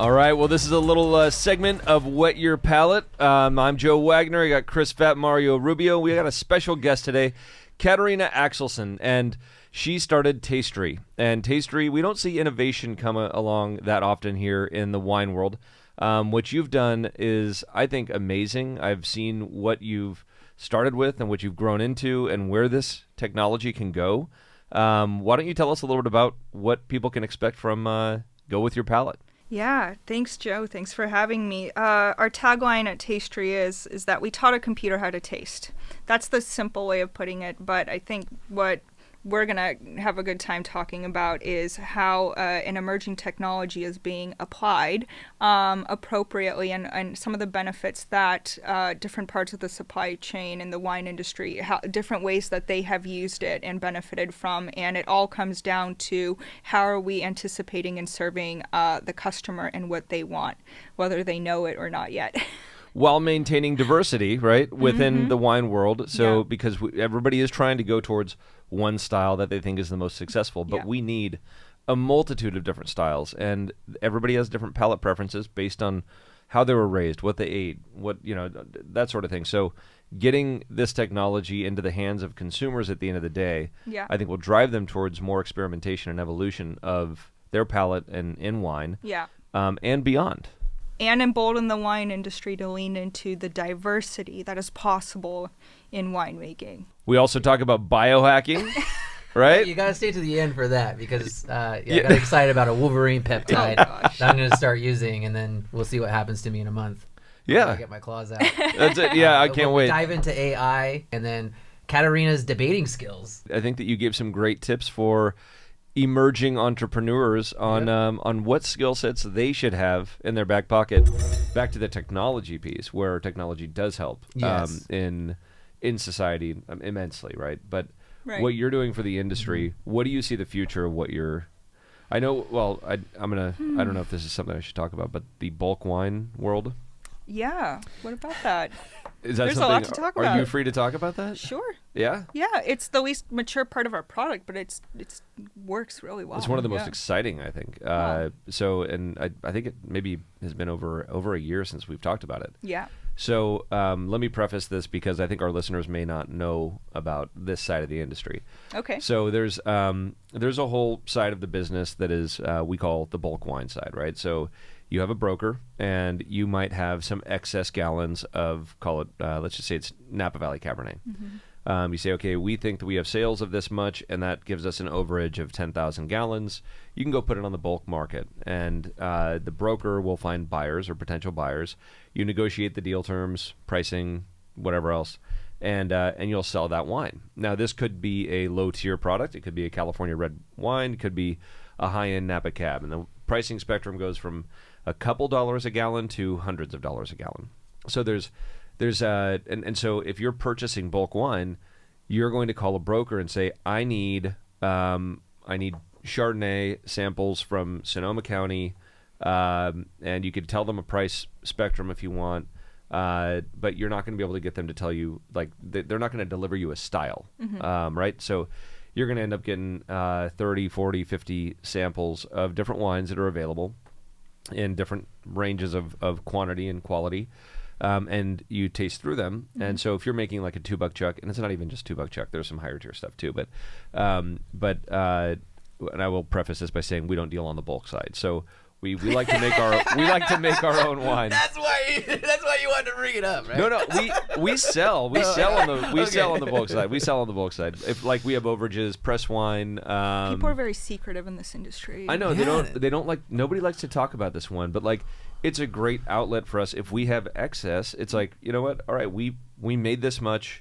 All right, well, this is a little segment of Wet Your Palate. I'm Joe Wagner. I got Chris Fat Mario Rubio. We got a special guest today, Katerina Axelsson, and she started Tastry. And Tastry, we don't see innovation come along that often here in the wine world. What you've done is, I think, amazing. I've seen what you've started with and what you've grown into and where this technology can go. Why don't you tell us a little bit about what people can expect from Go With Your Palate? Yeah, thanks, Joe. Thanks for having me. Our tagline at Tastry is that we taught a computer how to taste. That's the simple way of putting it, but I think what we're going to have a good time talking about is how an emerging technology is being applied appropriately and some of the benefits that different parts of the supply chain in the wine industry, different ways that they have used it and benefited from. And it all comes down to how are we anticipating and serving the customer and what they want, whether they know it or not yet. While maintaining diversity, right, within the wine world. So because everybody is trying to go towards one style that they think is the most successful, but we need a multitude of different styles, and everybody has different palate preferences based on how they were raised, what they ate, that sort of thing. So getting this technology into the hands of consumers at the end of the day, I think will drive them towards more experimentation and evolution of their palate and in wine, and beyond. And embolden the wine industry to lean into the diversity that is possible in winemaking. We also talk about biohacking, right? You got to stay to the end for that because I got excited about a Wolverine peptide that I'm going to start using, and then we'll see what happens to me in a month. I get my claws out. That's it. Yeah, I can't wait. Dive into AI and then Katerina's debating skills. I think that you gave some great tips for emerging entrepreneurs on what skill sets they should have in their back pocket. Back to the technology piece, where technology does help in society immensely, right? But what you're doing for the industry, what do you see the future of what you're? I know. Well, I don't know if this is something I should talk about, but the bulk wine world. Yeah. What about that? Is that There's something? A lot to talk about. Are you free to talk about that? Sure. Yeah. Yeah, it's the least mature part of our product, but it's works really well. It's one of the most exciting, I think. So, and I think it maybe has been over a year since we've talked about it. Yeah. So let me preface this because I think our listeners may not know about this side of the industry. Okay. So there's a whole side of the business that is we call the bulk wine side, right? So you have a broker, and you might have some excess gallons of, call it, let's just say it's Napa Valley Cabernet. You say, okay, we think that we have sales of this much, and that gives us an overage of 10,000 gallons. You can go put it on the bulk market, and the broker will find buyers or potential buyers. You negotiate the deal terms, pricing, whatever else, and you'll sell that wine. Now, this could be a low-tier product. It could be a California red wine. It could be a high-end Napa Cab, and the pricing spectrum goes from a couple dollars a gallon to hundreds of dollars a gallon. So there's so if you're purchasing bulk wine, you're going to call a broker and say, I need Chardonnay samples from Sonoma County, and you could tell them a price spectrum if you want, but you're not going to be able to get them to tell you, like, they're not going to deliver you a style, right? So you're going to end up getting 30, 40, 50 samples of different wines that are available in different ranges of quantity and quality, and you taste through them. And so if you're making like a $2 chuck, and it's not even just $2 chuck, there's some higher tier stuff too, but and I will preface this by saying we don't deal on the bulk side. So we like to make our own wine. That's why you wanted to bring it up, right? No, we sell on the bulk side. We sell on the bulk side. If like we have overages, press wine. People are very secretive in this industry. I know they don't like. Nobody likes to talk about this one, but like it's a great outlet for us. If we have excess, it's like, you know what? All right, we made this much.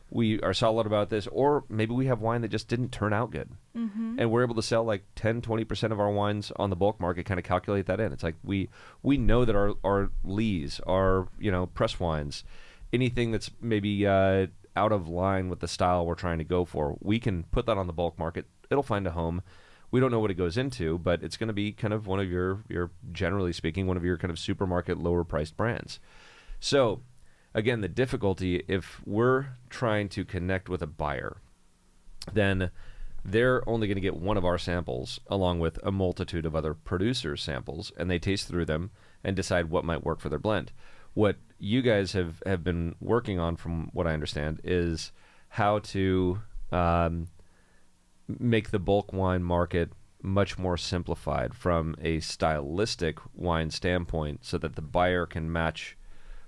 We are solid about this, or maybe we have wine that just didn't turn out good, and we're able to sell like 10-20% of our wines on the bulk market. Kind of calculate that in. It's like we know that our lees, our press wines, anything that's maybe out of line with the style we're trying to go for, we can put that on the bulk market. It'll find a home. We don't know what it goes into, but it's going to be kind of one of your generally speaking, one of your kind of supermarket lower priced brands. So again, the difficulty, if we're trying to connect with a buyer, then they're only going to get one of our samples along with a multitude of other producers' samples, and they taste through them and decide what might work for their blend. What you guys have been working on, from what I understand, is how to make the bulk wine market much more simplified from a stylistic wine standpoint, so that the buyer can match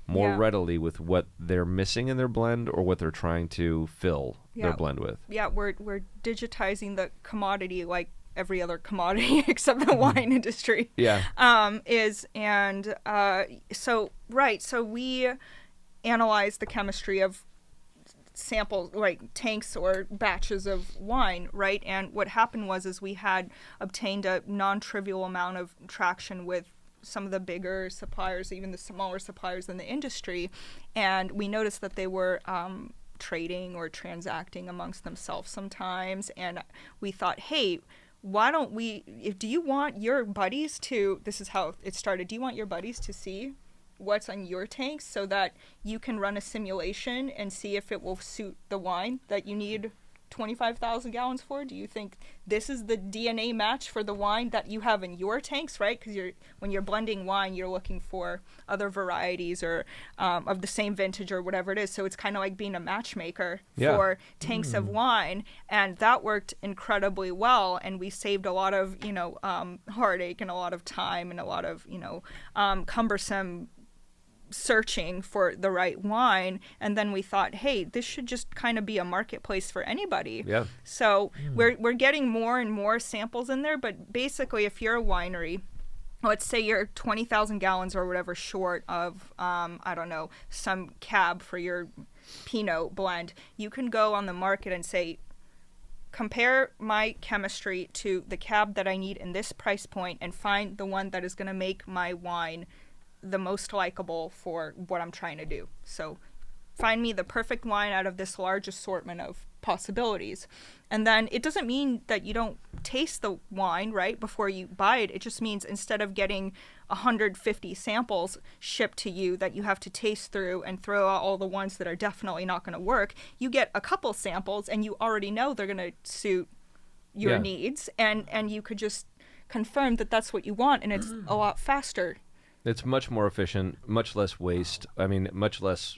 more readily with what they're missing in their blend or what they're trying to fill their blend with. Yeah, we're digitizing the commodity like every other commodity except the wine industry. Yeah. So we analyze the chemistry of samples, like tanks or batches of wine, right? And what happened was we had obtained a non-trivial amount of traction with some of the bigger suppliers, even the smaller suppliers in the industry, and we noticed that they were trading or transacting amongst themselves sometimes, and we thought, hey, why don't we, do you want your buddies to, this is how it started, do you want your buddies to see what's on your tanks so that you can run a simulation and see if it will suit the wine that you need 25,000 gallons for? Do you think this is the DNA match for the wine that you have in your tanks, right? Because when you're blending wine, you're looking for other varieties or of the same vintage or whatever it is. So it's kind of like being a matchmaker for tanks of wine, and that worked incredibly well. And we saved a lot of heartache and a lot of time and a lot of cumbersome searching for the right wine. And then we thought, hey, this should just kind of be a marketplace for anybody. Yeah. So we're getting more and more samples in there, but basically if you're a winery, let's say you're 20,000 gallons or whatever short of some cab for your Pinot blend, you can go on the market and say, compare my chemistry to the cab that I need in this price point and find the one that is going to make my wine the most likable for what I'm trying to do. So find me the perfect wine out of this large assortment of possibilities. And then it doesn't mean that you don't taste the wine right before you buy it. It just means instead of getting 150 samples shipped to you that you have to taste through and throw out all the ones that are definitely not going to work, you get a couple samples and you already know they're going to suit your needs, and you could just confirm that that's what you want, and it's a lot faster. It's much more efficient, much less waste. I mean, much less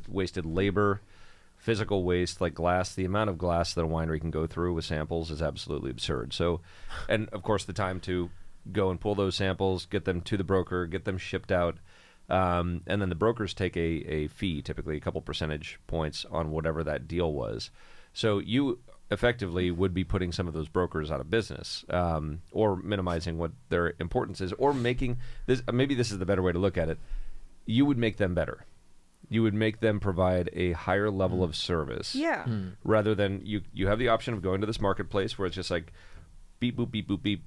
wasted labor, physical waste, like glass. The amount of glass that a winery can go through with samples is absolutely absurd. So, and of course, the time to go and pull those samples, get them to the broker, get them shipped out, and then the brokers take a fee, typically a couple percentage points on whatever that deal was. So you effectively would be putting some of those brokers out of business, or minimizing what their importance is, or making this, maybe this is the better way to look at it, you would make them better. You would make them provide a higher level of service, rather than you have the option of going to this marketplace where it's just like beep boop beep boop beep,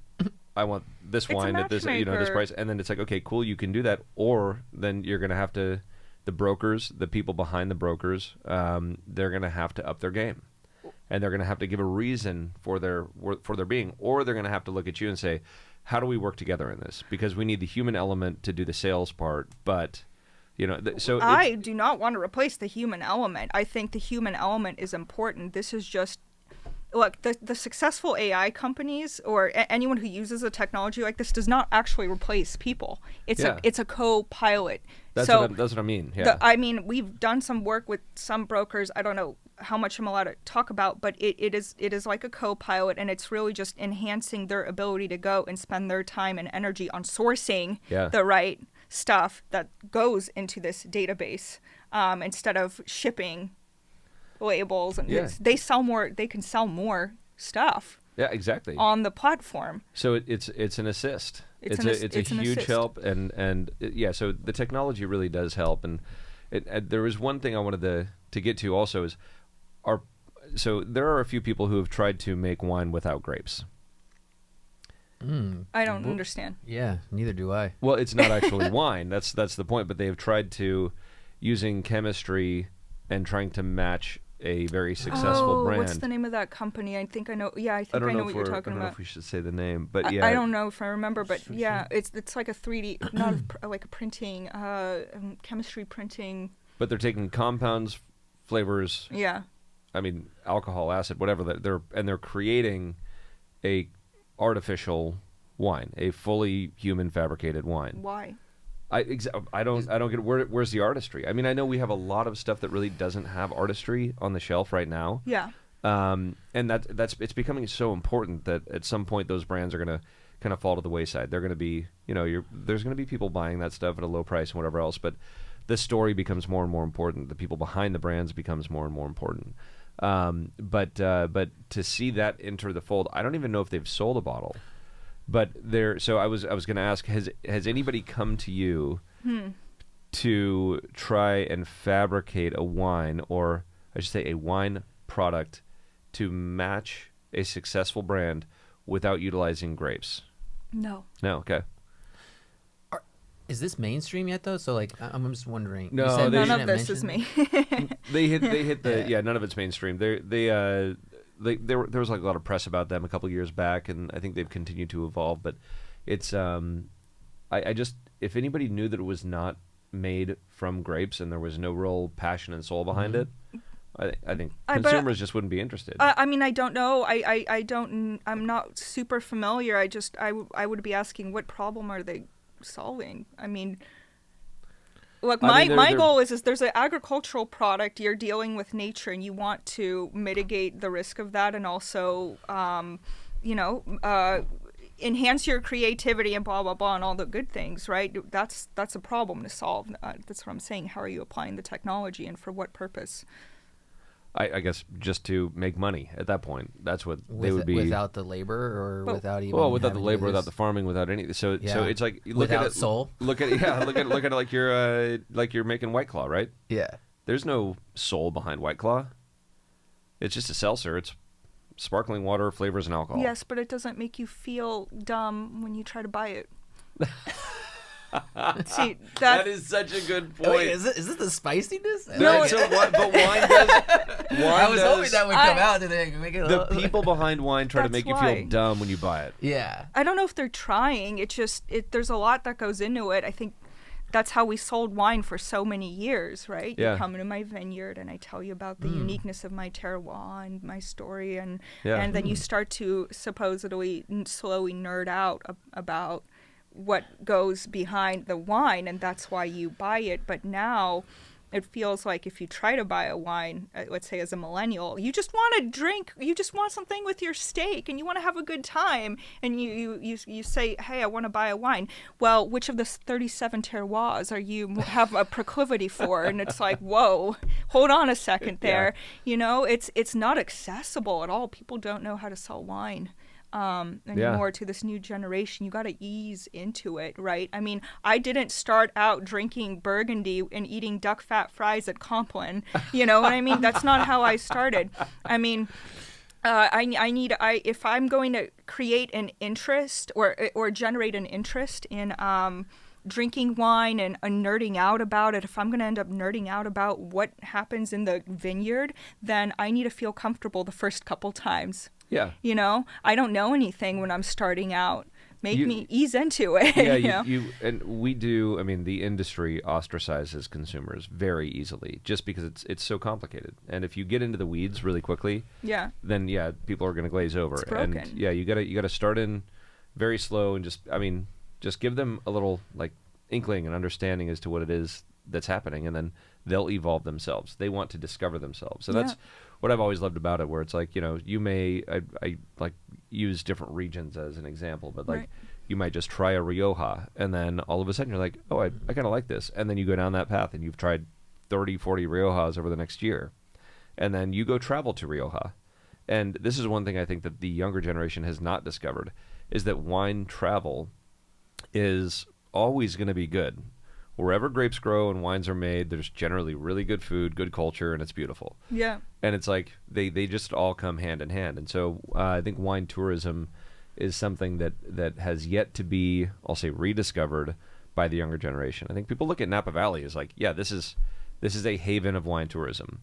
I want this wine at this this price, and then it's like, okay, cool, you can do that, or then you're going to have to, the brokers, the people behind the brokers, they're going to have to up their game. And they're going to have to give a reason for their being, or they're going to have to look at you and say, how do we work together in this? Because we need the human element to do the sales part, but I do not want to replace the human element. I think the human element is important. This is just, look, the successful AI companies or anyone who uses a technology like this does not actually replace people. It's a co-pilot. That's what I mean. Yeah. I mean, we've done some work with some brokers. I don't know how much I'm allowed to talk about, but it is like a co-pilot, and it's really just enhancing their ability to go and spend their time and energy on sourcing the right stuff that goes into this database, instead of shipping labels, and they can sell more stuff exactly on the platform. So it's an assist. It's a huge help, and so the technology really does help. And there was one thing I wanted to get to also is so there are a few people who have tried to make wine without grapes. I don't understand. Yeah, neither do I. Well, it's not actually wine. That's the point. But they have tried to, using chemistry and trying to match a very successful brand. What's the name of that company? I think I know. Yeah, I think I know what you're talking about. I don't know if we should say the name, but I don't know if I remember, but it's like a 3D, not like a printing, chemistry printing. But they're taking compounds, flavors, alcohol, acid, whatever that they're creating a artificial wine, a fully human fabricated wine. Why? I don't get where's the artistry. I mean, I know we have a lot of stuff that really doesn't have artistry on the shelf right now. Yeah. And that's it's becoming so important that at some point those brands are going to kind of fall to the wayside. They're going to be, there's going to be people buying that stuff at a low price and whatever else, but the story becomes more and more important. The people behind the brands becomes more and more important. But to see that enter the fold, I don't even know if they've sold a bottle. But so I was going to ask, has anybody come to you to try and fabricate a wine, or I should say a wine product, to match a successful brand without utilizing grapes? No. No, okay. Is this mainstream yet though? So like, I'm just wondering. No, none of this is me. They hit the none of it's mainstream. There was like a lot of press about them a couple years back, and I think they've continued to evolve. But it's I just, if anybody knew that it was not made from grapes and there was no real passion and soul behind it, I think consumers just wouldn't be interested. I mean, I don't know. I'm not super familiar. I would be asking, what problem are they solving? I mean, look, my goal is there's an agricultural product, you're dealing with nature, and you want to mitigate the risk of that, and also enhance your creativity and blah blah blah and all the good things, right? That's a problem to solve. That's what I'm saying. How are you applying the technology, and for what purpose? I guess just to make money at that point. That's what they would be. Without the labor, or without even without the labor, without the farming, without anything. So it's like without soul. Look at it like you're making White Claw, right? Yeah. There's no soul behind White Claw. It's just a seltzer. It's sparkling water, flavors, and alcohol. Yes, but it doesn't make you feel dumb when you try to buy it. See, that is such a good point. Wait, is this the spiciness? No, but wine does. I was hoping that would come out today. Make it the people behind wine try to make you feel dumb when you buy it. Yeah. I don't know if they're trying. There's a lot that goes into it. I think that's how we sold wine for so many years, right? Yeah. You come into my vineyard and I tell you about the uniqueness of my terroir and my story, and then you start to supposedly slowly nerd out about what goes behind the wine, and that's why you buy it. But now it feels like if you try to buy a wine, let's say as a millennial, you just want to drink, you just want something with your steak, and you want to have a good time, and you say, hey, I want to buy a wine. Well, which of the 37 terroirs are you have a proclivity for? And it's like, whoa, hold on a second there. Yeah. It's not accessible at all. People don't know how to sell wine anymore to this new generation. You got to ease into it, right? I mean, I didn't start out drinking Burgundy and eating duck fat fries at Compline. You know what I mean? That's not how I started. I mean, if I'm going to create an interest or generate an interest in drinking wine and nerding out about it, if I'm going to end up nerding out about what happens in the vineyard, then I need to feel comfortable the first couple times. Yeah. I don't know anything when I'm starting out. Make me ease into it. Yeah, and we do. I mean, the industry ostracizes consumers very easily just because it's so complicated. And if you get into the weeds really quickly, then people are going to glaze over. It's broken. And you got to start in very slow and just give them a little like inkling and understanding as to what it is that's happening, and then they'll evolve themselves. They want to discover themselves. So that's what I've always loved about it, where it's like, you may, I like use different regions as an example, but like you might just try a Rioja, and then all of a sudden you're like, oh, I kind of like this. And then you go down that path and you've tried 30, 40 Riojas over the next year. And then you go travel to Rioja. And this is one thing I think that the younger generation has not discovered, is that wine travel is always going to be good. Wherever grapes grow and wines are made, there's generally really good food, good culture, and it's beautiful. Yeah. And it's like they just all come hand in hand. And so I think wine tourism is something that has yet to be, I'll say, rediscovered by the younger generation. I think people look at Napa Valley as like, this is a haven of wine tourism.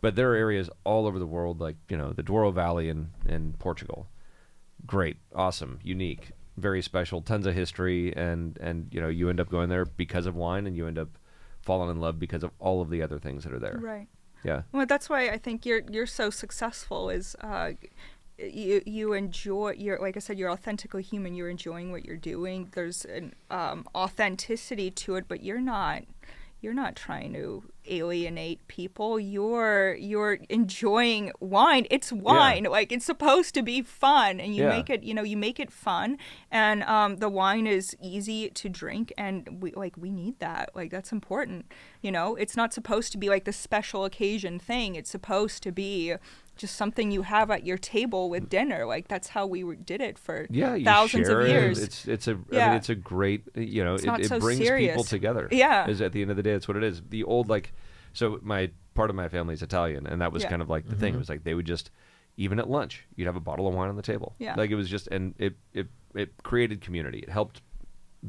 But there are areas all over the world, like, the Douro Valley in Portugal. Great, awesome, unique, very special, tons of history, and you end up going there because of wine, and you end up falling in love because of all of the other things that are there. Right. Yeah. Well, that's why I think you're so successful. Is you enjoy, you're, like I said, you're authentically human. You're enjoying what you're doing. There's an authenticity to it, but you're not trying to alienate people. You're enjoying wine. It's wine. Yeah. Like, it's supposed to be fun, and you Yeah. make it, you make it fun, and the wine is easy to drink, and we need that. Like, that's important. It's not supposed to be like the special occasion thing. It's supposed to be just something you have at your table with dinner. Like, that's how we did it for thousands of years. I mean, it's a great, it brings serious. people together. Yeah. Is at the end of the day, that's what it is. The old, so part of my family is Italian, and that was kind of like the thing. It was like they would just, even at lunch, you'd have a bottle of wine on the table. Yeah. Like, it was just, and it created community. It helped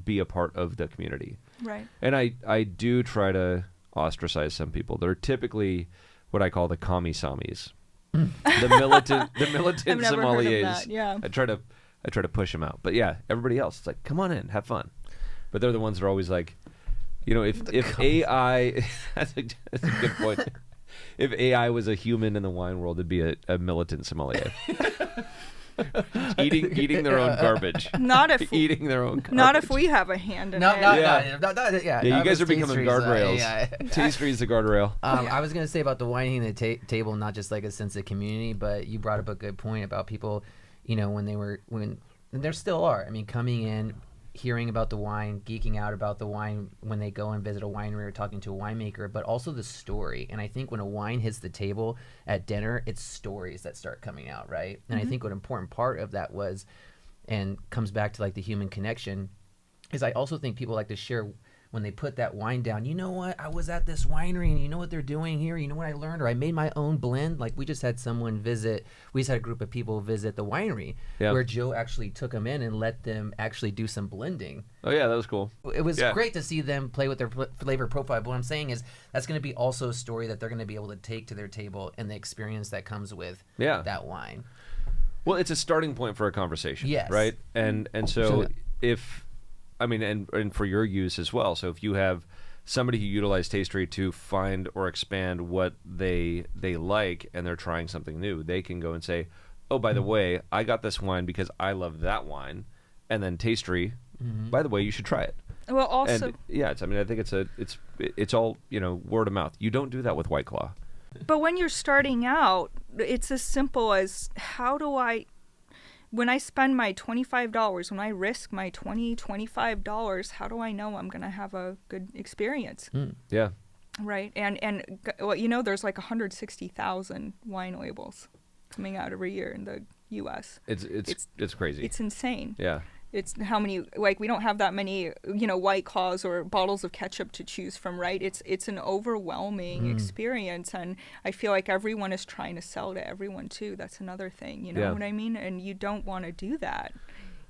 be a part of the community. Right. And I do try to ostracize some people. They're typically what I call the commie-sammies. the militant I've never sommeliers. heard of that. Yeah. I try to push them out. But yeah, everybody else, it's like, come on in, have fun. But they're the ones that are always like, if AI, that's a good point. If AI was a human in the wine world, it'd be a militant sommelier. eating their own garbage. Not if eating their own garbage. Not if we have a hand in it. Yeah, you guys are becoming guardrails. Tastry is the guardrail. I was gonna say about the wine at the table, not just like a sense of community, but you brought up a good point about people, when there still are. I mean, coming in, hearing about the wine, geeking out about the wine when they go and visit a winery or talking to a winemaker, but also the story. And I think when a wine hits the table at dinner, it's stories that start coming out, right? And I think what an important part of that was, and comes back to like the human connection, is I also think people like to share when they put that wine down. You know what? I was at this winery, and you know what they're doing here? You know what I learned? Or I made my own blend. Like, we just had someone visit. We just had a group of people visit the winery where Joe actually took them in and let them actually do some blending. Oh, yeah, that was cool. It was great to see them play with their flavor profile. But what I'm saying is that's going to be also a story that they're going to be able to take to their table, and the experience that comes with that wine. Well, it's a starting point for a conversation, yes. right? And so and for your use as well. So if you have somebody who utilized Tastry to find or expand what they like, and they're trying something new, they can go and say, oh, by the way, I got this wine because I love that wine, and then Tastry, by the way, you should try it. Well, also, and I think it's all word of mouth. You don't do that with White Claw. But when you're starting out, it's as simple as, when I spend my $25, when I risk my $25, how do I know I'm going to have a good experience? Yeah. Right. And there's like 160,000 wine labels coming out every year in the U.S. It's crazy. It's insane. Yeah. It's how many, we don't have that many, White Claws or bottles of ketchup to choose from, right? It's an overwhelming experience, and I feel like everyone is trying to sell to everyone too. That's another thing, you know what I mean? And you don't want to do that.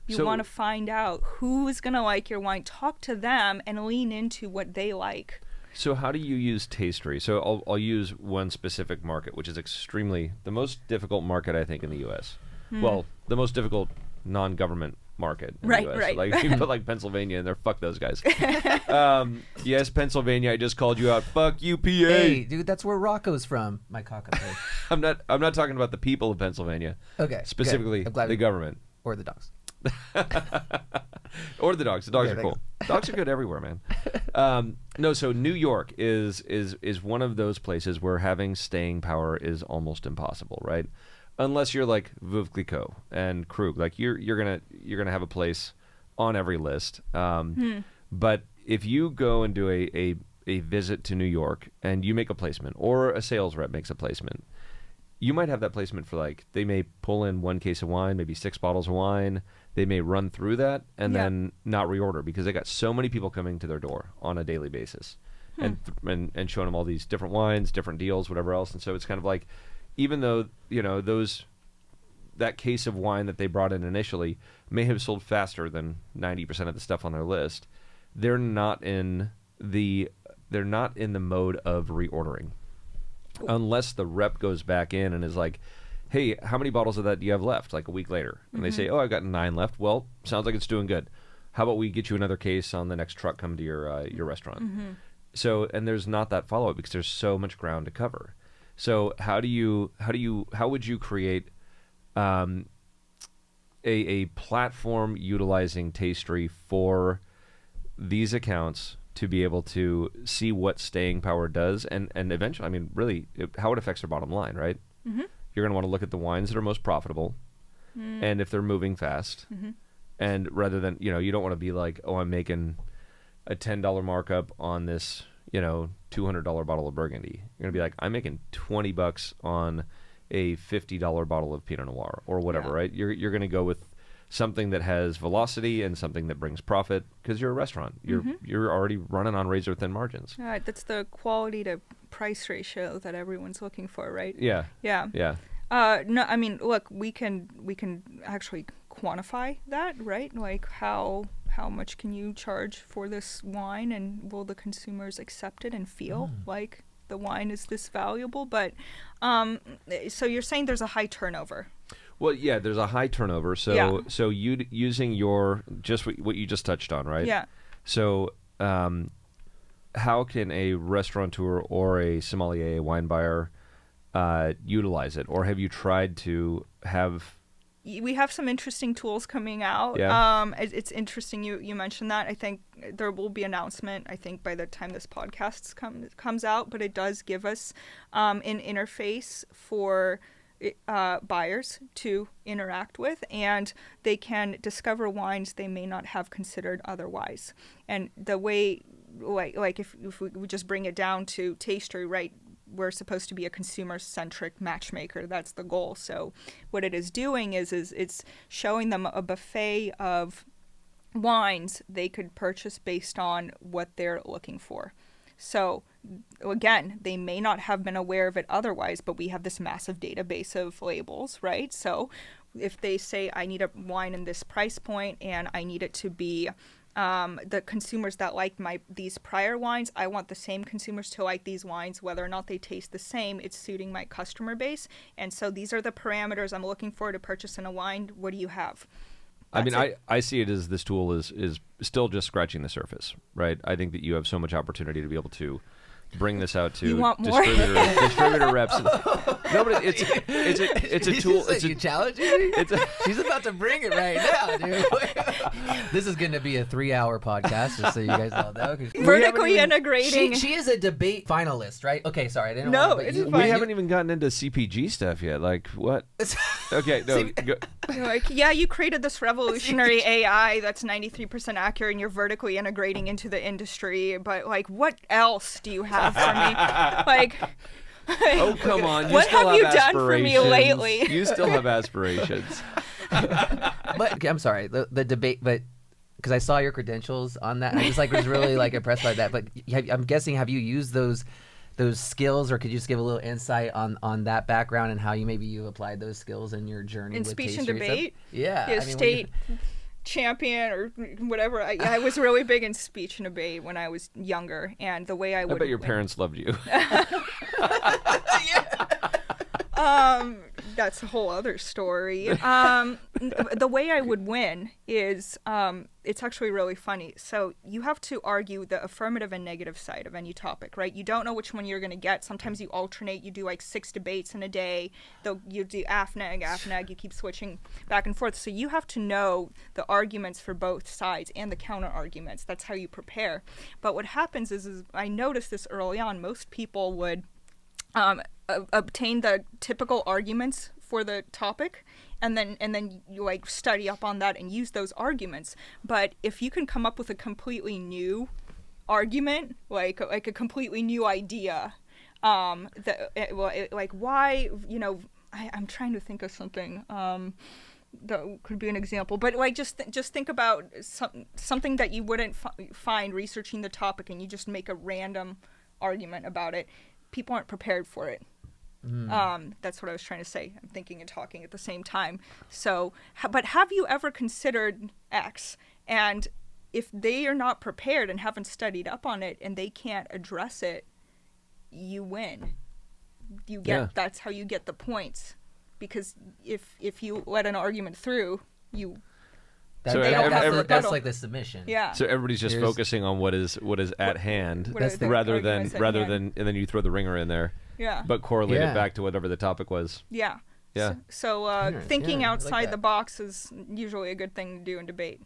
You want to find out who's going to like your wine, talk to them, and lean into what they like. So how do you use Tastry? So I'll use one specific market, which is the most difficult market, I think, in the U.S. Well, the most difficult non-government market in the US. Right. Like, you put like Pennsylvania in there, fuck those guys. Yes, Pennsylvania, I just called you out. Fuck you, PA. Hey, dude, that's where Rocco's from. My cockapoo. I'm not talking about the people of Pennsylvania. Okay. Specifically the government. Or the dogs. Or the dogs. The dogs are cool. Dogs are good everywhere, man. No, so New York is one of those places where having staying power is almost impossible, right? Unless you're like Veuve Clicquot and Krug, like you're gonna have a place on every list. But if you go and do a visit to New York and you make a placement, or a sales rep makes a placement, you might have that placement for they may pull in 1 case of wine, maybe 6 bottles of wine. They may run through that and then not reorder because they got so many people coming to their door on a daily basis, and showing them all these different wines, different deals, whatever else. And so it's kind of like, even though that case of wine that they brought in initially may have sold faster than 90% of the stuff on their list, they're not in the mode of reordering unless the rep goes back in and is like, hey, how many bottles of that do you have left? Like a week later, and they say, oh, I've got 9 left. Well, sounds like it's doing good. How about we get you another case on the next truck come to your restaurant? So, and there's not that follow up because there's so much ground to cover. So how would you create a platform utilizing Tastry for these accounts to be able to see what staying power does, and eventually, I mean, really, how it affects their bottom line, right? Mm-hmm. You're going to want to look at the wines that are most profitable, and if they're moving fast, and rather than, you don't want to be like, oh, I'm making a $10 markup on this, $200 bottle of Burgundy. You're going to be like, I'm making $20 on a $50 bottle of Pinot Noir or whatever, right? You're going to go with something that has velocity and something that brings profit, because you're a restaurant. You're already running on razor thin margins. Right, that's the quality to price ratio that everyone's looking for, right? Yeah. Yeah. Yeah. No, I mean, look, we can actually quantify that, right? Like how much can you charge for this wine, and will the consumers accept it and feel like the wine is this valuable? But so you're saying there's a high turnover. Well, yeah, there's a high turnover. So you using your just what you just touched on, right? Yeah. So how can a restaurateur or a sommelier, a wine buyer, utilize it, or have you tried to have? We have some interesting tools coming out. Yeah. It's interesting you mentioned that. I think there will be announcement, I think, by the time this podcast comes out, but it does give us an interface for buyers to interact with, and they can discover wines they may not have considered otherwise. And the way, like if we just bring it down to Tastry, right? We're supposed to be a consumer-centric matchmaker. That's the goal. So what it is doing is it's showing them a buffet of wines they could purchase based on what they're looking for. So again, they may not have been aware of it otherwise, but we have this massive database of labels, right? So if they say, I need a wine in this price point and I need it to be the consumers that like these prior wines, I want the same consumers to like these wines, whether or not they taste the same. It's suiting my customer base. And so these are the parameters I'm looking for to purchase in a wine. What do you have? I see it as this tool is still just scratching the surface, right? I think that you have so much opportunity to be able to bring this out to distributor reps. No, but it's a tool. It's you challenging me? She's about to bring it right now, dude. This is going to be a 3-hour podcast, just so you guys all know. Vertically integrating. She is a debate finalist, right? Okay, sorry, I didn't. No, want to, it's you, fine. We haven't even gotten into CPG stuff yet. Like what? Okay, no. You're like, yeah, you created this revolutionary AI that's 93% accurate, and you're vertically integrating into the industry. But like, what else do you have for me? Like, oh, come on. You what still have you done aspirations. for me lately? You still have aspirations. But I'm sorry, the debate, but because I saw your credentials on that, I just was really impressed by that. But I'm guessing, have you used those skills, or could you just give a little insight on that background and how you applied those skills in your journey in with speech and Tastry debate? Yeah, State champion or whatever. I was really big in speech and debate when I was younger, and the way I would. I bet your parents loved you. That's a whole other story. The way I would win is, it's actually really funny. So you have to argue the affirmative and negative side of any topic, right? You don't know which one you're going to get. Sometimes you alternate. You do 6 debates in a day. You do AFNAG. You keep switching back and forth. So you have to know the arguments for both sides and the counter arguments. That's how you prepare. But what happens is I noticed this early on. Most people would obtain the typical arguments for the topic, and then you study up on that and use those arguments. But if you can come up with a completely new argument, like a completely new idea, why, I'm trying to think of something that could be an example, but just think about something that you wouldn't find researching the topic, and you just make a random argument about it. People aren't prepared for it. That's what I was trying to say. I'm thinking and talking at the same time. So, but have you ever considered X? And if they are not prepared and haven't studied up on it, and they can't address it, you win. That's how you get the points. Because if you let an argument through, you So that's like the submission. Yeah. So everybody's just focusing on what is at hand, rather than and then you throw the ringer in there. Yeah. But correlate it back to whatever the topic was. Yeah. Yeah. So thinking outside like the box is usually a good thing to do in debate.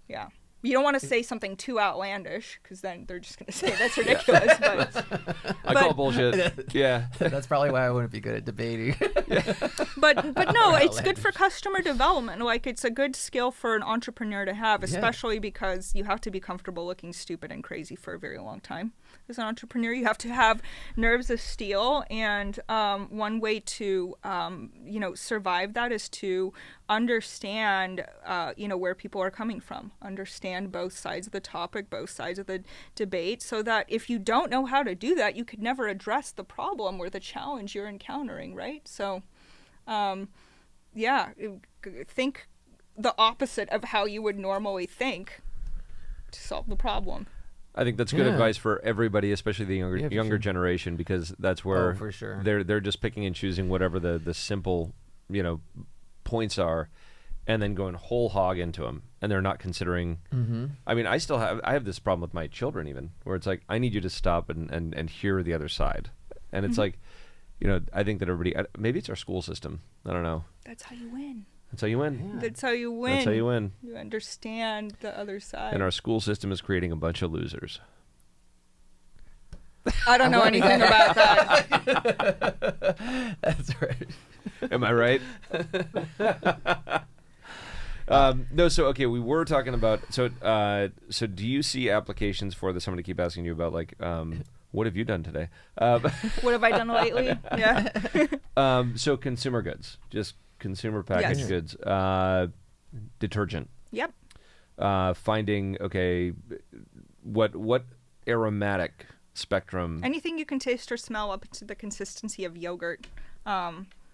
Yeah. You don't want to say something too outlandish, because then they're just going to say that's ridiculous. I call bullshit. Yeah. That's probably why I wouldn't be good at debating. But no, it's good for customer development. Like, it's a good skill for an entrepreneur to have, especially because you have to be comfortable looking stupid and crazy for a very long time. As an entrepreneur, you have to have nerves of steel, and one way to survive that is to understand where people are coming from, understand both sides of the topic, both sides of the debate, so that if you don't know how to do that, you could never address the problem or the challenge you're encountering, right? So think the opposite of how you would normally think to solve the problem. I think that's good advice for everybody, especially the younger generation, because that's where for sure. they're just picking and choosing whatever the simple points are, and then going whole hog into them, and they're not considering. I mean, I have this problem with my children, even, where it's like, I need you to stop and hear the other side, and it's like, I think that everybody, maybe it's our school system, I don't know. That's how you win. That's how you win. Yeah. That's how you win. That's how you win. You understand the other side. And our school system is creating a bunch of losers. I don't know anything about that. That's right. Am I right? No, so okay, we were talking about so do you see applications for this? I'm going to keep asking you about, like, what have you done today? What have I done lately? Yeah. So consumer goods, just consumer packaged goods, detergent. Yep. Finding what aromatic spectrum. Anything you can taste or smell up to the consistency of yogurt.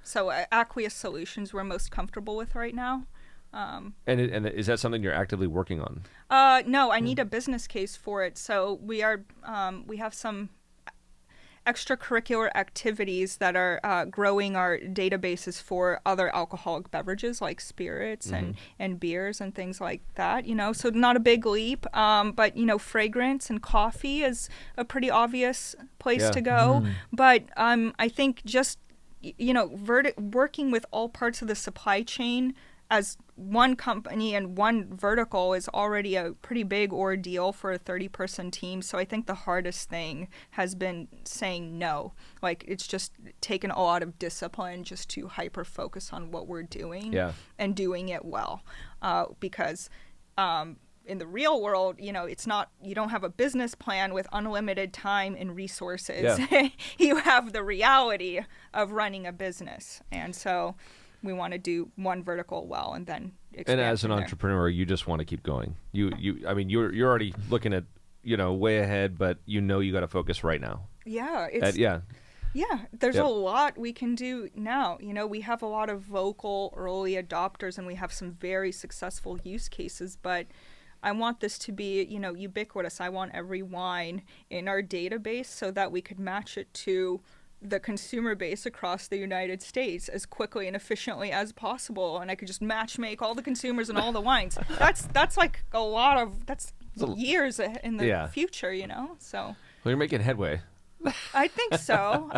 So aqueous solutions we're most comfortable with right now. And is that something you're actively working on? No, I need a business case for it. So we have some extracurricular activities that are growing our databases for other alcoholic beverages like spirits and beers and things like that. So not a big leap, but fragrance and coffee is a pretty obvious place to go. But I think just working with all parts of the supply chain as one company and one vertical is already a pretty big ordeal for a 30-person team. So I think the hardest thing has been saying no. Like, it's just taken a lot of discipline just to hyper focus on what we're doing and doing it well. Because in the real world, it's not, you don't have a business plan with unlimited time and resources. Yeah. You have the reality of running a running and so we want to do one vertical well and then expand. And as an entrepreneur, you just want to keep going. I mean, you're already looking at, way ahead, but you got to focus right now. Yeah. There's a lot we can do now. We have a lot of vocal early adopters and we have some very successful use cases, but I want this to be, ubiquitous. I want every wine in our database so that we could match it to the consumer base across the United States as quickly and efficiently as possible, and I could just match make all the consumers and all the wines. That's like a lot of years in the future, So well, you're making headway. I think so.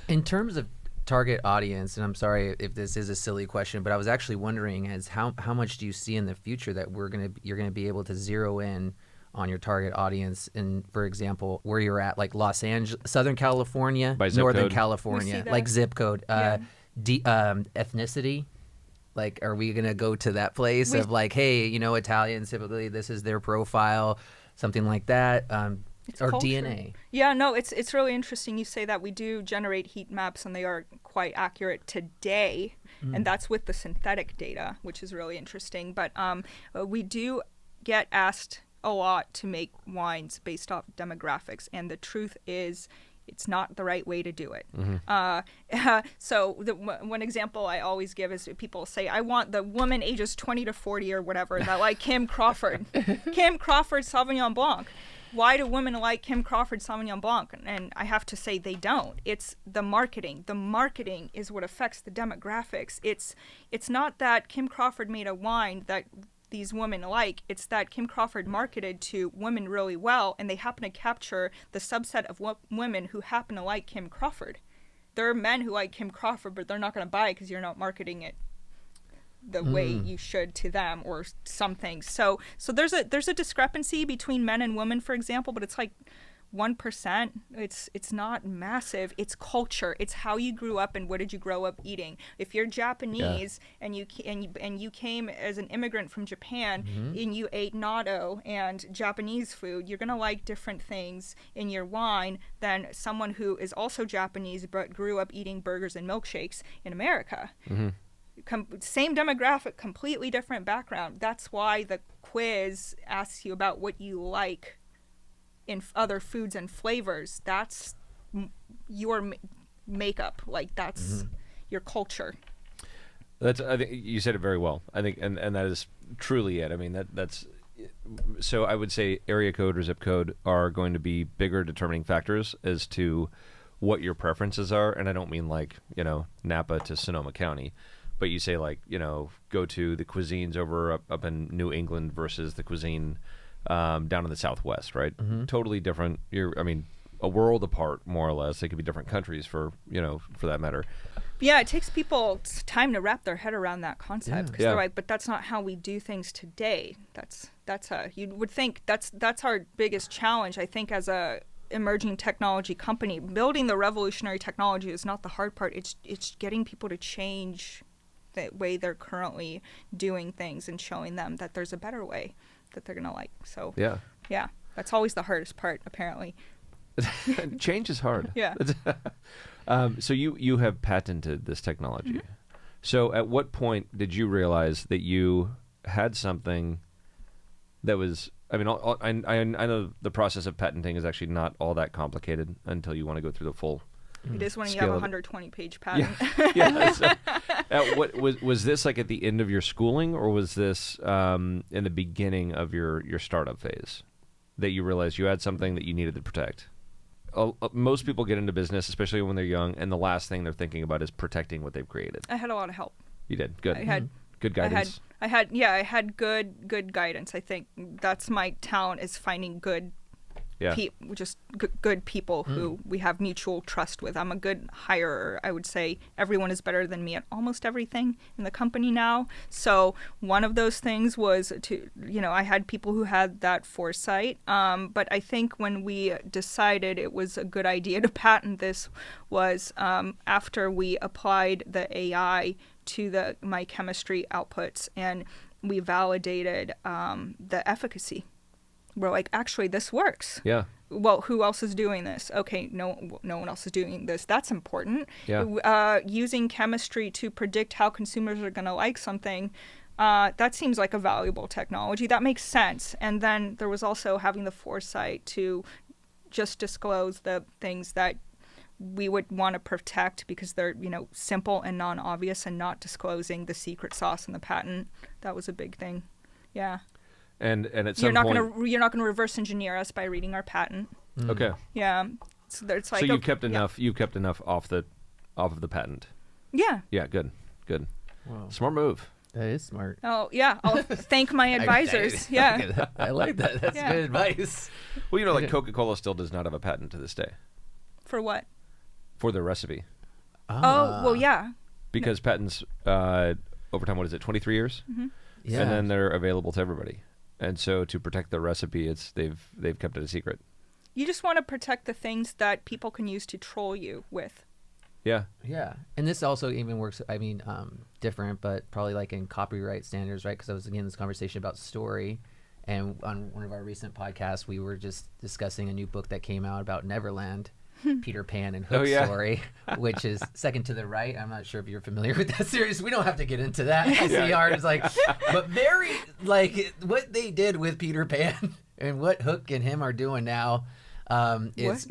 In terms of target audience, and I'm sorry if this is a silly question, but I was actually wondering how much do you see in the future that you're gonna be able to zero in on your target audience, and for example, where you're at, like Los Angeles, Southern California, Northern California, like zip code, ethnicity. Like, are we gonna go to that place of like, hey, Italians typically this is their profile, something like that, or culture. DNA? Yeah, no, it's really interesting you say that. We do generate heat maps, and they are quite accurate today, and that's with the synthetic data, which is really interesting. But we do get asked a lot to make wines based off demographics, and the truth is it's not the right way to do it. So one example I always give is people say, I want the woman ages 20 to 40 or whatever that like Kim Crawford Sauvignon Blanc. why do women like Kim Crawford Sauvignon Blanc? And I have to say they don't. It's the marketing. The marketing is what affects the demographics. It's not that Kim Crawford made a wine that these women like. It's that Kim Crawford marketed to women really well, and they happen to capture the subset of women who happen to like Kim Crawford. There are men who like Kim Crawford, but they're not going to buy it because you're not marketing it the way you should to them, or some things. So there's a discrepancy between men and women, for example, but it's like 1%. It's not massive. It's culture. It's how you grew up and what did you grow up eating. If you're Japanese and you came as an immigrant from Japan and you ate natto and Japanese food, you're gonna like different things in your wine than someone who is also Japanese but grew up eating burgers and milkshakes in America. Same demographic, completely different background. That's why the quiz asks you about what you like in other foods and flavors. That's your makeup. Like, that's your culture. I think you said it very well. I think, and that is truly it. I mean, that's so. I would say area code or zip code are going to be bigger determining factors as to what your preferences are. And I don't mean like, Napa to Sonoma County, but you say like, go to the cuisines over up in New England versus the cuisine down in the Southwest, right? Totally different. A world apart, more or less. They could be different countries for that matter. Yeah, it takes people time to wrap their head around that concept because they're like, but that's not how we do things today. You would think that's our biggest challenge. I think as a emerging technology company, building the revolutionary technology is not the hard part. It's getting people to change the way they're currently doing things and showing them that there's a better way that they're gonna like. So yeah, that's always the hardest part, apparently. Change is hard. Yeah. So you have patented this technology. So at what point did you realize that you had something that was? I know the process of patenting is actually not all that complicated until you want to go through the full. It is when you have a 120-page patent. So, what was this like at the end of your schooling, or was this in the beginning of your startup phase that you realized you had something that you needed to protect? Most people get into business, especially when they're young, and the last thing they're thinking about is protecting what they've created. I had a lot of help. You did. Good. I had good guidance. I had good guidance. I think that's my talent, is finding good good people who we have mutual trust with. I'm a good hirer. I would say everyone is better than me at almost everything in the company now. So one of those things was I had people who had that foresight. But I think when we decided it was a good idea to patent this was after we applied the AI to my chemistry outputs and we validated the efficacy. We're like, actually, this works. Yeah. Well, who else is doing this? Okay, no one else is doing this. That's important. Yeah. Using chemistry to predict how consumers are going to like something, that seems like a valuable technology. That makes sense. And then there was also having the foresight to just disclose the things that we would want to protect because they're, simple and non-obvious, and not disclosing the secret sauce in the patent. That was a big thing. Yeah. And at some point, you're not gonna reverse engineer us by reading our patent. Okay. Yeah. So it's like, so you've kept enough. You've kept enough off of the patent. Yeah. Yeah. Good. Wow. Smart move. That is smart. Oh yeah. I'll thank my advisors. Yeah. I like that. That's good advice. Well, like Coca-Cola still does not have a patent to this day. For what? For their recipe. Oh well, yeah. Because patents over time, what is it? 23 years. Yeah. And then they're available to everybody. And so to protect the recipe, they've kept it a secret. You just want to protect the things that people can use to troll you with. Yeah. Yeah. And this also even works, different, but probably like in copyright standards, right? Because I was, again, this conversation about story. And on one of our recent podcasts, we were just discussing a new book that came out about Neverland. Peter Pan and Hook's story, which is second to the right. I'm not sure if you're familiar with that series. We don't have to get into that. I see Art is like, but very like what they did with Peter Pan and what Hook and him are doing now. It's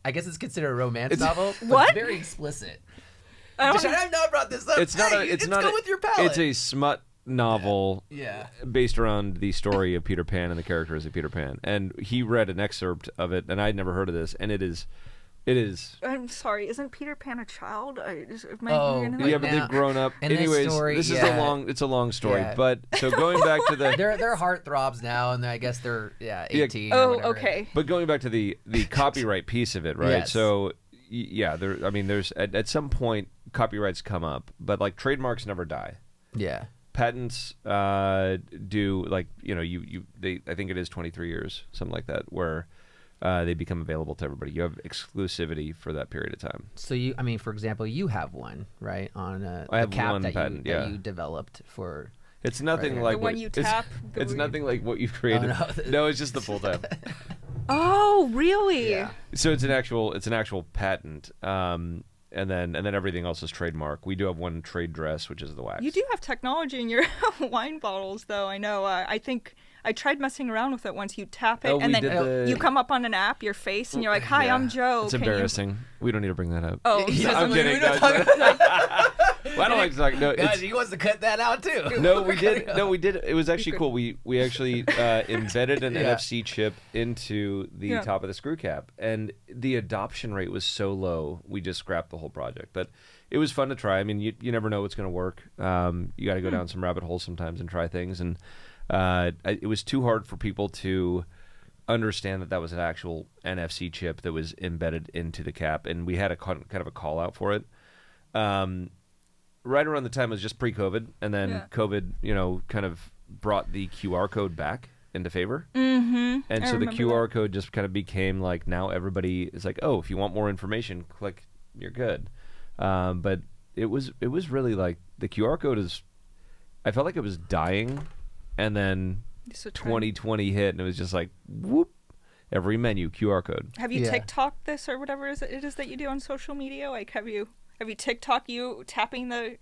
I guess it's considered a romance novel. But it's very explicit. I've not brought this up. It's not. It's not go with your palate. It's a smut novel Yeah. based around the story of Peter Pan and the characters of Peter Pan. And he read an excerpt of it, and I'd never heard of this, and it is. I'm sorry, isn't Peter Pan a child? Am Oh, I Yeah, but they've grown up. in this Anyways, story, this is yeah. it's a long story. Yeah. But so going back to the They're heartthrobs now, and I guess they're 18. or Oh, whatever. okay. but going back to the copyright piece of it, right? Yes. So yeah, there's at some point copyrights come up, but like trademarks never die. Yeah. Patents do, like, I think it is 23 years, something like that, where they become available to everybody. You have exclusivity for that period of time. So for example, you have one, right, on I have cap one that patent, that yeah. you developed for. It's nothing Right. like The one you it's- tap, the It's one- nothing like what you've created. no. No, it's just the pull tab. Oh, really? Yeah. So it's an actual patent, and then everything else is trademark. We do have one trade dress, which is the wax. You do have technology in your wine bottles, though. I know. I think I tried messing around with it once. You tap it, Oh, we and then did the- you come up on an app, your face, and you're like, "Hi, Yeah. I'm Joe." It's Can you-" embarrassing. We don't need to bring that up. Oh, He so- doesn't- I'm we kidding. don't No, talk Well, I don't like to talk. No, Guys, it's, he wants to cut that out too. no, we did. No, we did. It was actually could- cool. We actually embedded an Yeah. NFC chip into the Yeah. top of the screw cap, and the adoption rate was so low, we just scrapped the whole project. But it was fun to try. I mean, you never know what's going to work. You got to go down some rabbit holes sometimes and try things, and it was too hard for people to understand that was an actual NFC chip that was embedded into the cap, and we had a kind of a call out for it. Right around the time it was just pre-COVID, and then Yeah. COVID, kind of brought the QR code back into favor. Mhm. And I so the remember QR that. code just kind of became like, now everybody is like, oh, if you want more information, click, you're good. But it was really like the QR code I felt like it was dying, and then Just a trend. 2020 hit, and it was just like, whoop, every menu, QR code. Have you Yeah. TikTok this or whatever it is that you do on social media? Like, have you TikTok you tapping the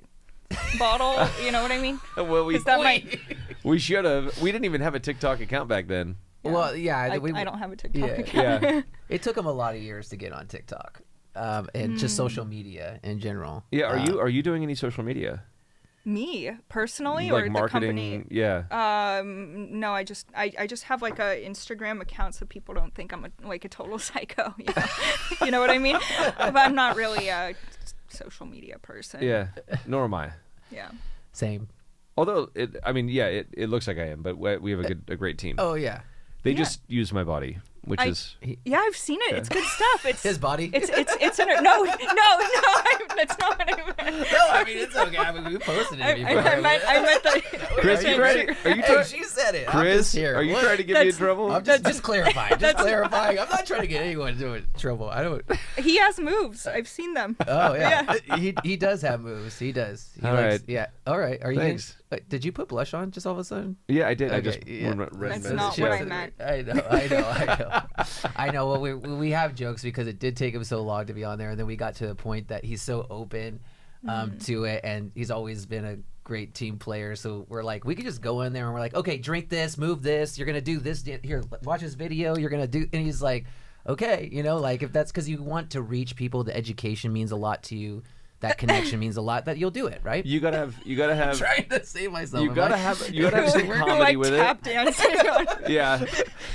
bottle? You know what I mean? Well, we 'Cause that might. we should have. We didn't even have a TikTok account back then. Well, yeah, I we, don't have a TikTok yeah. account. Yeah. It took him a lot of years to get on TikTok, and just social media in general. Yeah, are you doing any social media? Me personally, Like or marketing? the company? Yeah. No, I just have like a Instagram account so people don't think I'm like a total psycho. You know, you know what I mean? But I'm not really a social media person. Yeah. Nor am I. Yeah. Same. Although it looks like I am, but we have a great team. Oh yeah, They Yeah. just use my body, which is Yeah, I've seen it. It's good stuff. It's his body. It's no, that's not what I meant. No, I mean it's okay. I mean we posted it before. I meant the. Chris. Are You you trying? Are you Hey, trying? she said it. I'm Chris, just here. are you What? trying to get me in That's- trouble? I'm just clarifying. Just clarifying. I'm not trying to get anyone into trouble. I don't. He has moves. I've seen them. Oh yeah. He does have moves. He does. He All likes, right. Yeah. All right. Are you? Thanks. Did you put blush on just all of a sudden? Yeah, I did. I Okay, just yeah. That's read not the what I show. meant. I know. I know. Well, we have jokes because it did take him so long to be on there, and then we got to the point that he's so open to it, and he's always been a great team player. So we're like, we could just go in there and we're like, okay, drink this, move this. You're gonna do this. Here, watch this video. You're gonna do, and he's like, okay, like if that's because you want to reach people, the education means a lot to you. That connection means a lot. That you'll do it, right? You gotta have. trying to save myself. You gotta have some We're comedy like with tap it. dancing. Yeah,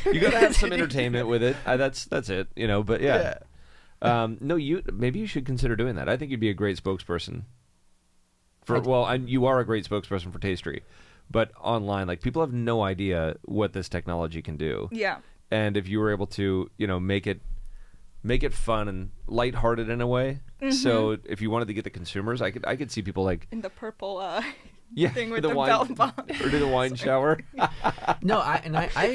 you gotta have some entertainment with it. That's it. But yeah. No, maybe you should consider doing that. I think you'd be a great spokesperson. You are a great spokesperson for Tastry, but online, like people have no idea what this technology can do. Yeah. And if you were able to, make it fun and lighthearted in a way. So if you wanted to get the consumers, I could see people like In the purple thing with the the wine belt bond. or do the wine shower. No, I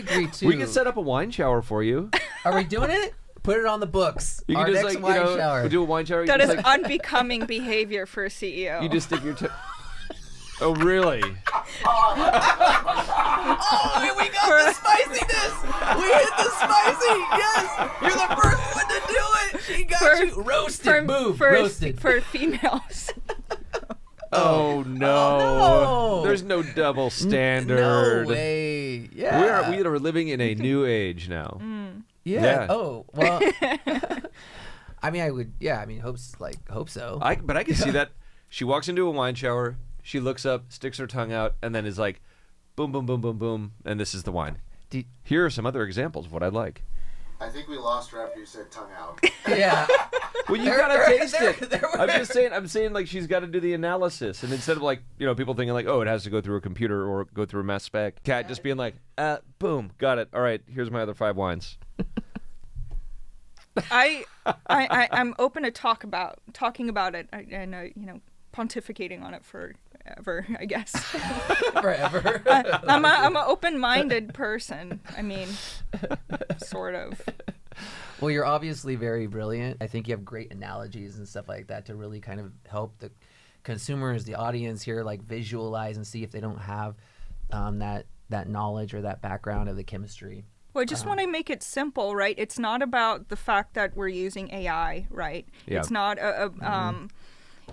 agree too. We can set up a wine shower for you. Are we doing it? Put it on the books. You Our can just next like wine shower. do a wine shower. That you is just, like, unbecoming behavior for a CEO. you just stick your Oh really? Oh, we got the spiciness. We hit the spicy. Yes, you're the first one to do it. She got you roasted. Move, roasted. for females. Oh no. no. There's no double standard. No way. Yeah. We are living in a new age now. Yeah. Yeah. Oh well. I mean, I would. Yeah. I mean, hope so. But I can see that. She walks into a wine shower. She looks up, sticks her tongue out, and then is like, boom, boom, boom, boom, boom, and this is the wine. Here are some other examples of what I'd like. I think we lost her after you said tongue out. Yeah. Well, you gotta taste it. I'm just saying. I'm saying like she's got to do the analysis, and instead of like people thinking like, oh, it has to go through a computer or go through a mass spec. Kat just being like, boom, got it. All right, here's my other 5 wines. I'm open to talking about it, and pontificating on it forever, I guess. Forever. I'm an open-minded person. I mean, sort of. Well, you're obviously very brilliant. I think you have great analogies and stuff like that to really kind of help the consumers, the audience here, like visualize and see if they don't have that knowledge or that background of the chemistry. Well, I just want to make it simple, right? It's not about the fact that we're using AI, right? Yeah. It's not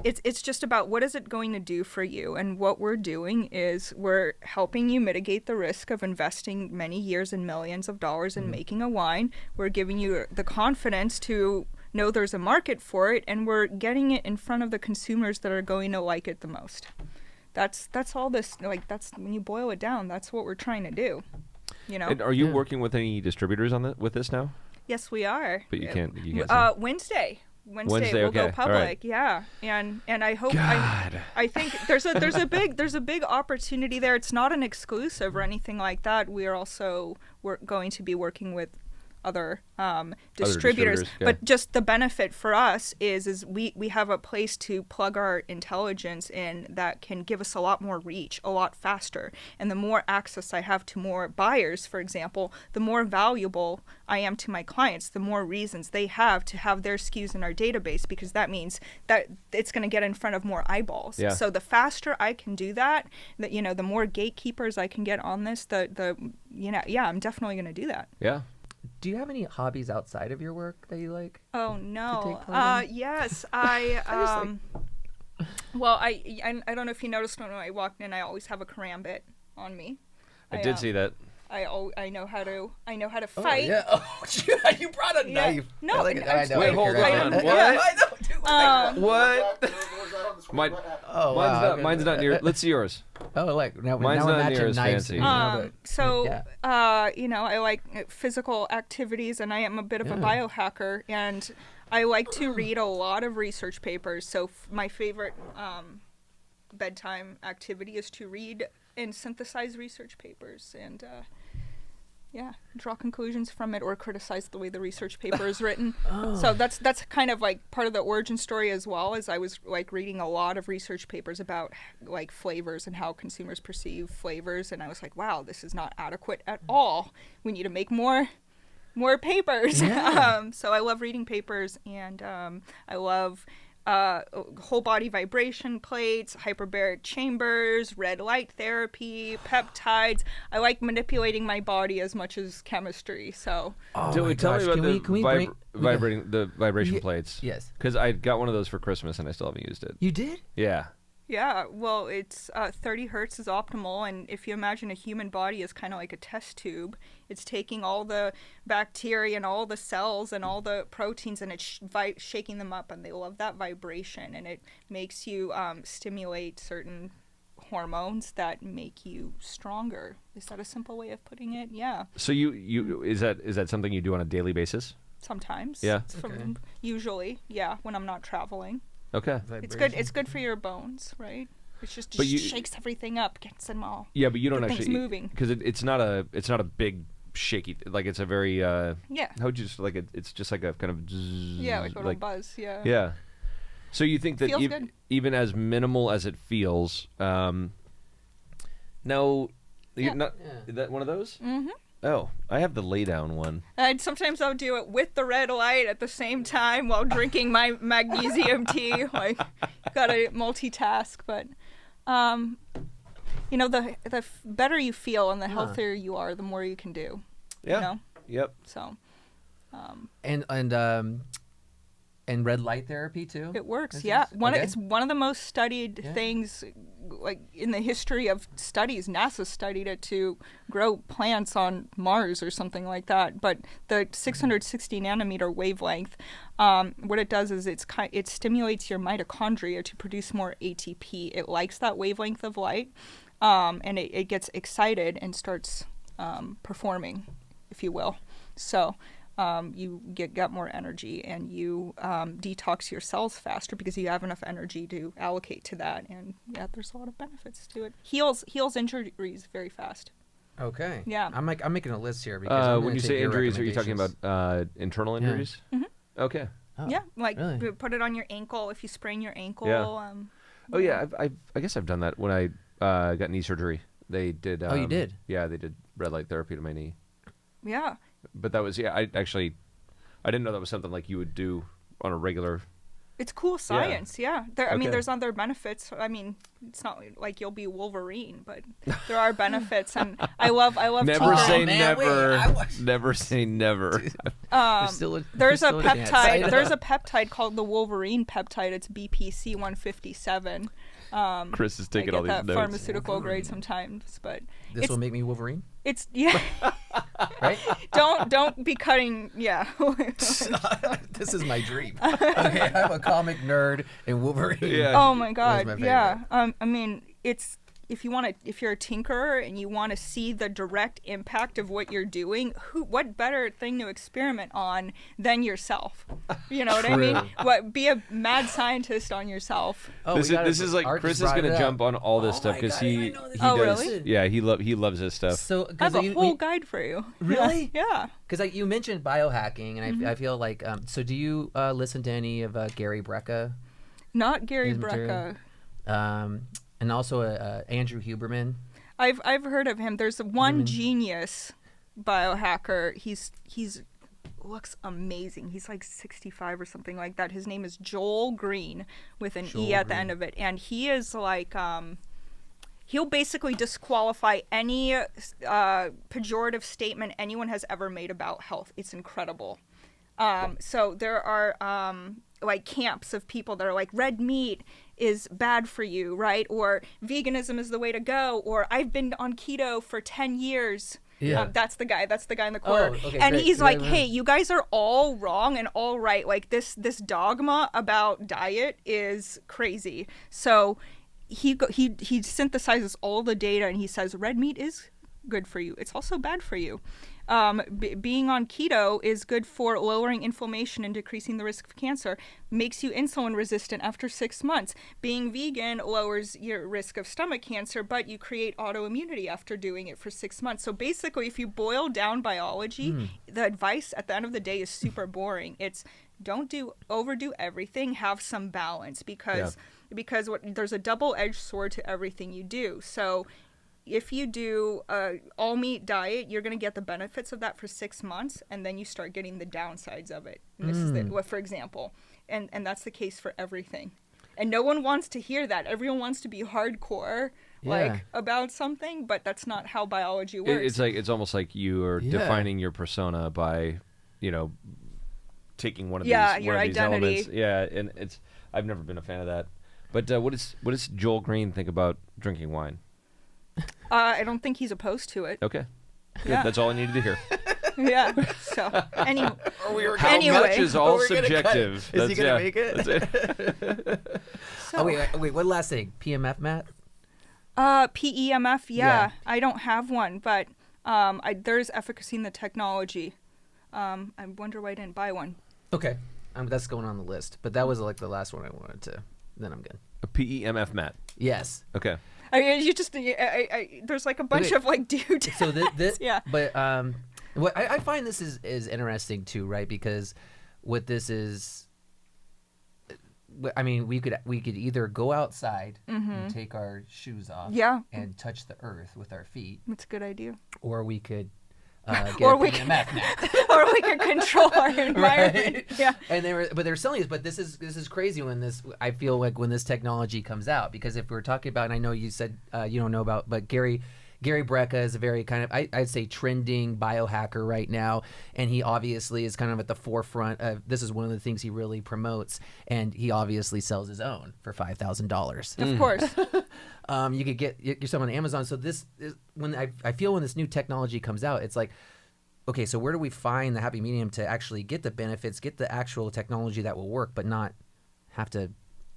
It's just about what is it going to do for you, and what we're doing is we're helping you mitigate the risk of investing many years and millions of dollars in making a wine. We're giving you the confidence to know there's a market for it, and we're getting it in front of the consumers that are going to like it the most. That's all this, like, that's when you boil it down, that's what we're trying to do, And are you working with any distributors with this now? Yes, we are. But you can't say. Wednesday we'll okay. go public. Right. Yeah, and I hope God. I think there's a big opportunity there. It's not an exclusive or anything like that. We're going to be working with other distributors. Okay. But just the benefit for us is we have a place to plug our intelligence in that can give us a lot more reach, a lot faster. And the more access I have to more buyers, for example, the more valuable I am to my clients, the more reasons they have to have their SKUs in our database, because that means that it's going to get in front of more eyeballs. Yeah. So the faster I can do that, the more gatekeepers I can get on this, I'm definitely going to do that. Yeah. Do you have any hobbies outside of your work that you like? Oh no. To take part in? Yes, I well, I don't know if you noticed when I walked in, I always have a karambit on me. I did see that. I know how to fight. Oh, yeah. Oh, you brought a knife. No, I know. Wait, hold on. What? I know, dude. What? Oh, wow. Mine's not near. Let's see yours. Oh, like now Mine's we're not matching near as knives. fancy. I like physical activities, and I am a bit of a biohacker, and I like to read a lot of research papers. So my favorite bedtime activity is to read and synthesize research papers, and draw conclusions from it, or criticize the way the research paper is written. So that's kind of like part of the origin story as well, as I was like reading a lot of research papers about like flavors and how consumers perceive flavors, and I was like, wow, this is not adequate at all. We need to make more papers. Yeah. So I love reading papers, and I love whole body vibration plates, hyperbaric chambers, red light therapy, peptides. I like manipulating my body as much as chemistry. So Tell me about the vibration plates. Yes. Because I got one of those for Christmas and I still haven't used it. You did? Yeah. yeah, well, it's 30 hertz is optimal, and if you imagine a human body is kind of like a test tube, it's taking all the bacteria and all the cells and all the proteins, and it's shaking them up, and they love that vibration, and it makes you stimulate certain hormones that make you stronger. Is that a simple way of putting it? Yeah. So you is that something you do on a daily basis? Sometimes. Yeah. Usually, yeah, when I'm not traveling. Okay. It's good. It's good for your bones, right? It just shakes everything up, gets them all. Yeah, but you don't things actually moving, because it's not a big shaky, like it's a very yeah. How would you just like it? It's just like a kind of like a little buzz. Yeah. Yeah. So you think that Feels good. even as minimal as it feels, no, Yeah. is that one of those? Mm-hmm. Oh, I have the lay down one. And sometimes I'll do it with the red light at the same time while drinking my magnesium tea. Like, gotta multitask. But, the better you feel and the healthier you are, the more you can do. Yeah. You know? Yep. So. And And red light therapy too? It works, Is yeah. this- okay. It's one of the most studied Yeah. things, like in the history of studies. NASA studied it to grow plants on Mars or something like that. But the 660 nanometer wavelength, what it does is it stimulates your mitochondria to produce more ATP. It likes that wavelength of light, and it gets excited and starts performing, if you will. So. You get more energy, and you detox your cells faster because you have enough energy to allocate to that. And yeah, there's a lot of benefits to it. Heals injuries very fast. Okay. Yeah. I'm making a list here because I'm When gonna you take say your injuries, are you talking recommendations. about internal injuries? Mhm. Okay. Oh, Yeah, like really? put it on your ankle if you sprain your ankle. Yeah. Oh yeah, I guess I've done that when I got knee surgery. They did. Oh, you did? Yeah, they did red light therapy to my knee. Yeah. But that was I didn't know that was something like you would do on a regular. It's cool science, yeah. I mean, Okay. there's other benefits. I mean, it's not like you'll be Wolverine, but there are benefits, and I love. Never tinkering. say man, wait, never. I was- Never say never. There's a chance. peptide. There's a peptide called the Wolverine peptide. It's BPC 157. Chris is I taking get all these that notes. pharmaceutical grade sometimes, but This will make me Wolverine, it's yeah. right? Don't be cutting. Yeah. This is my dream. Okay, I'm a comic nerd and Wolverine. Yeah. Oh my That god, was my yeah. I mean, it's if you're a tinkerer and you want to see the direct impact of what you're doing, what better thing to experiment on than yourself? You know what I mean? True. Be a mad scientist on yourself. Oh, This is like Art Chris just is brought gonna it jump up. on all this Oh stuff my because God, I he didn't know that Oh, does. really? Yeah, he loves his stuff. So, I have a whole guide for you. Really? Yeah. Because you mentioned biohacking, and I feel like so. Do you listen to any of Gary Brecka? Not Gary His material? Brecka. And also Andrew Huberman. I've heard of him. There's one genius biohacker. He's looks amazing. He's like 65 or something like that. His name is Joel Green with an E at the end of it, and he is like he'll basically disqualify any pejorative statement anyone has ever made about health. It's incredible. So there are like camps of people that are like, red meat is bad for you, right? Or veganism is the way to go. Or I've been on keto for 10 years. Yeah. That's the guy in the corner. okay, and great. he's Yeah, like, yeah. hey, you guys are all wrong and all right. Like this dogma about diet is crazy. So he synthesizes all the data and he says red meat is good for you. It's also bad for you. Being on keto is good for lowering inflammation and decreasing the risk of cancer. Makes you insulin resistant after 6 months. Being vegan lowers your risk of stomach cancer, but you create autoimmunity after doing it for 6 months. So basically, if you boil down biology, the advice at the end of the day is super boring. It's don't overdo everything. Have some balance because there's a double-edged sword to everything you do. So if you do all meat diet, you're going to get the benefits of that for 6 months, and then you start getting the downsides of it. And this is for example, and that's the case for everything. And no one wants to hear that. Everyone wants to be hardcore, like about something, but that's not how biology works. It's almost like you are defining your persona by, taking one of these your one of these identity. elements. Yeah, and I've never been a fan of that. But what does Joel Green think about drinking wine? I don't think he's opposed to it. Okay. Good. Yeah. That's all I needed to hear. Yeah. So How much is all we're gonna cut it. subjective. Is he gonna yeah, make it? That's it. so Oh wait, one last thing. PMF, Matt? PEMF, Yeah. I don't have one, but there's efficacy in the technology. I wonder why I didn't buy one. Okay. That's going on the list. But that was like the last one I wanted to. Then I'm good. A PEMF mat. Yes. Okay. I mean, you just there's like a bunch Okay. of like dude. So this Yeah. But what I find this is interesting too, right? Because what this is, I mean, we could either go outside and take our shoes off, Yeah. and touch the earth with our feet, That's a good idea. or we could get Or a we PMF mat. Or we could control our environment. Right? Yeah. And they're selling this, but this is crazy I feel like when this technology comes out, because if we're talking about, and I know you said you don't know about, but Gary Gary Brecka is a very kind of, I'd say, trending biohacker right now. And he obviously is kind of at the forefront of, this is one of the things he really promotes. And he obviously sells his own for $5,000. Of course. You could get yourself on Amazon. So this is when I feel when this new technology comes out, it's like, okay, so where do we find the happy medium to actually get the benefits, get the actual technology that will work, but not have to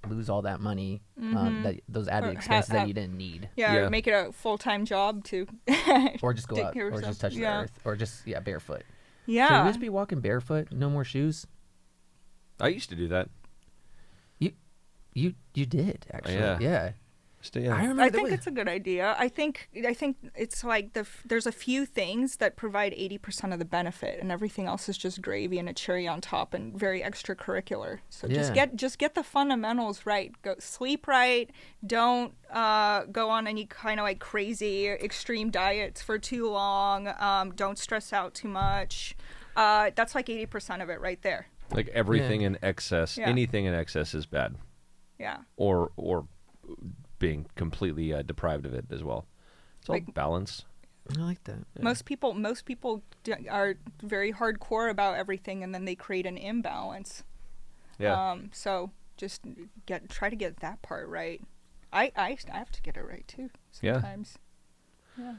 lose all that money, those added expenses that you didn't need. Yeah, make it a full-time job to or just go take out, care of or yourself. just touch the earth, or just barefoot. Yeah. Should we just be walking barefoot, no more shoes? I used to do that. You did actually. Yeah. I remember. I think it's a good idea. I think it's like there's a few things that provide 80% of the benefit, and everything else is just gravy and a cherry on top, and very extracurricular. So just get the fundamentals right. Go sleep right. Don't go on any kind of like crazy extreme diets for too long. Don't stress out too much. That's like 80% of it right there. Like everything in excess, anything in excess is bad. Yeah. Or being completely deprived of it as well. It's all Like, balance. I like that. Yeah. Most people are very hardcore about everything, and then they create an imbalance. Yeah. So just try to get that part right. I have to get it right too sometimes. Yeah.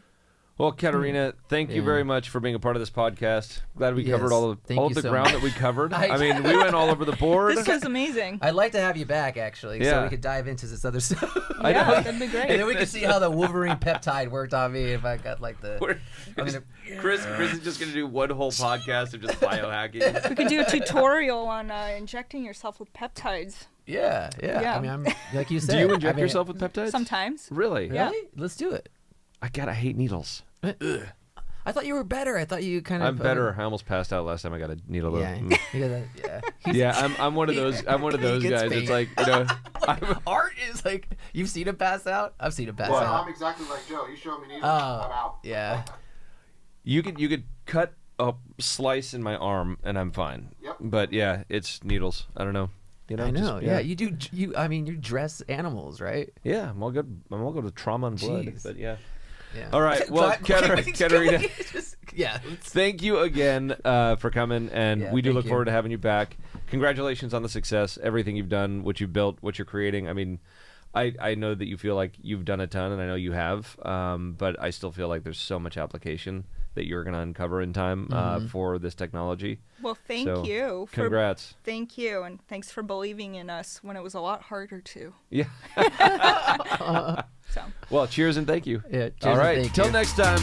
Well, Katerina, thank you very much for being a part of this podcast. Glad we covered all of the ground that we covered. I mean, we went all over the board. This was amazing. I'd like to have you back, actually, so we could dive into this other stuff. I know. That'd be great. And then we can see how the Wolverine peptide worked on me if I got like the... Chris is just going to do one whole podcast of just biohacking. We could do a tutorial on injecting yourself with peptides. Yeah. I mean, I'm like you said. Do you inject yourself with peptides? Sometimes. Really? Yeah. Let's do it. I hate needles. Ugh. I thought you were better. I thought you kind of... I'm better. I almost passed out last time I got a needle. Yeah. I'm one of those. I'm one of those guys. pain. It's like, Art is like, you've seen him pass out? I've seen him pass out. I'm exactly like Joe. You show me needles, I'm out. Yeah. You could cut a slice in my arm and I'm fine. Yep. But yeah, it's needles. I don't know. I know. You do. I mean, you dress animals, right? Yeah, I'm all good. I'm all good with trauma and blood. Jeez. But yeah. Yeah. All right. Well, Katerina, yeah. thank you again for coming, and we do look forward to having you back. Congratulations on the success, everything you've done, what you've built, what you're creating. I mean, I know that you feel like you've done a ton, and I know you have, but I still feel like there's so much application that you're going to uncover in time for this technology. Well, thank you. Congrats. Thank you, and thanks for believing in us when it was a lot harder to. Yeah. So. Well, cheers and thank you. Yeah. Cheers. All right. Till next time.